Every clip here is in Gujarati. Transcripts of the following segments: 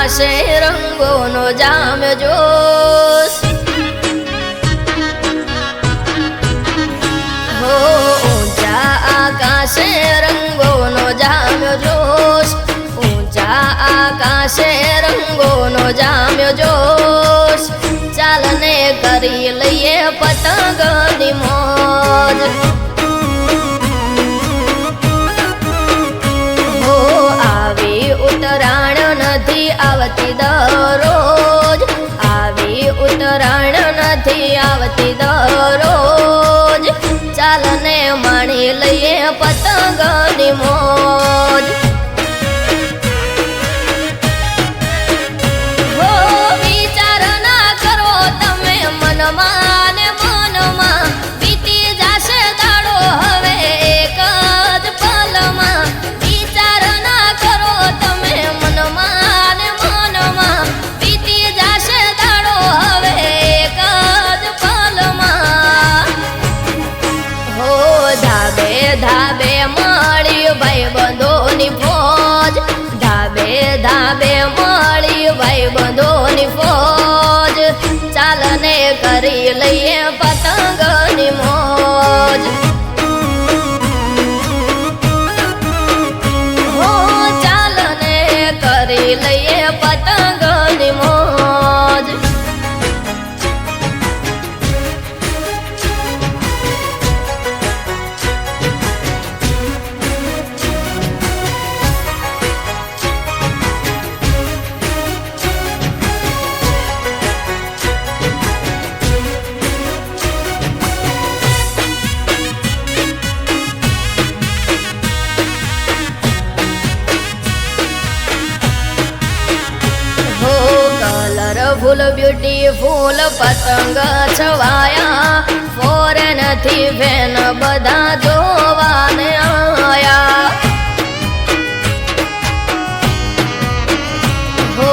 આકાશે રંગોનો જામ્યો જોશ, હો ઊંચા આકાશે રંગોનો જામ્યો જોશ, ઊંચા આકાશે રંગોનો જામ્યો જોશ, ચાલને કરી લઈએ પતંગની મોજ, હો આવી ઉત્તરાયણ નથી આવતી દરરોજ, આવી ઉત્તરાયણ નથી આવતી દરરોજ, ચાલને માણી લઈએ પતંગની મોજ, હો વિચાર ના કરો તમે મનમાં ને મનમાં, વીતી જશે દાડો હવે એક જ પલમાં, વિચાર ના કરો તમે મનમાં ને મનમાં, વીતી જશે દાડો હવે એક જ પલમાં, હો ધાબે ધાબે મળી ભાઈબંધોની ફોજ, ધાબે ધાબે મળી ભાઈબંધોની ફોજ, ચાલને કરી લઈએ પતંગની મોજ, હો ચાલને કરી લઈએ પતંગની મોજ, કલરફુલ બ્યુટીફુલ પતંગ છવાયા, ફોરેનથી ફેન બધા જોવાને આયા, હો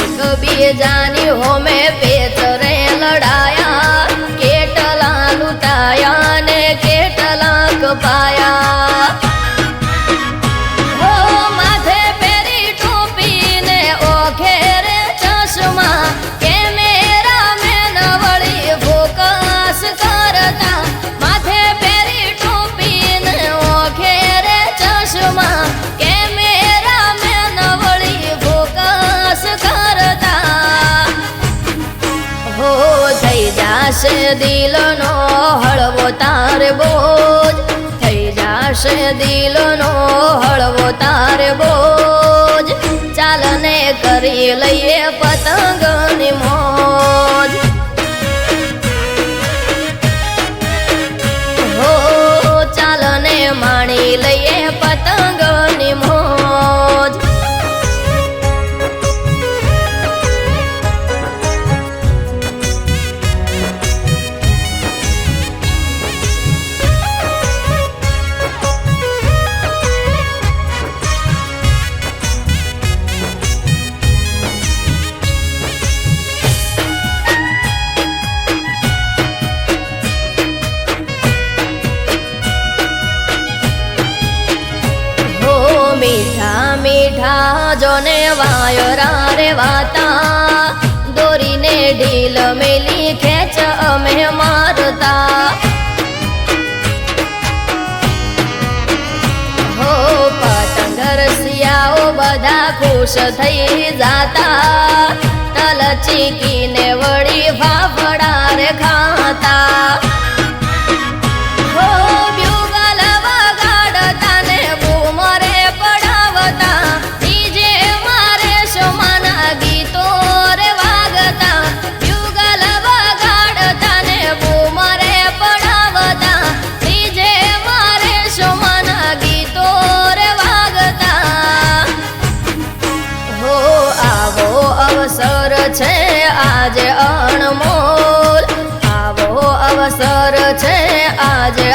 એકબીજાની હોમે પેચરે લડાયા, કેટલા લૂંટાયા ને કેટલા કપાયા, હો માથે પેરી ટોપી ને ઓખે કેમેરામેન વળી ફોકસ કરતા, માથે પેરી ટોપી ને ઓખે રે ચશ્મા, કેમેરામેન વળી ફોકસ કરતા, હો થઈ જાશે દિલનો હળવો તારે બોજ, થઈ જાશે દિલનો હળવો તારે બોજ, ચાલને કરી લઈએ પતંગની મોજ, હો ચાલને માણી લઈએ પતંગની મોજ, મીઠા મીઠા જોને વાયરા રે વાતા, દોરીને ઢીલ મેલી ખેંચ અમે મારતા, હો પતંગ રસિયાઓ બધા ખુશ થઈ જાતા, તલ ચીકીને વળી ફાફડા રે ખાતા, હો બ્યુગલ વગાડતા ને બૂમરે પડાવતા, ડીજે મારે શોમાના ગીતો રે વાગતા, બ્યુગલ વગાડતા ને બૂમરે પડાવતા, ડીજે મારે શોમાના ગીતો રે વાગતા, હો આવો અવસર છે આજે અણમોલ, આવો અવસર છે આજે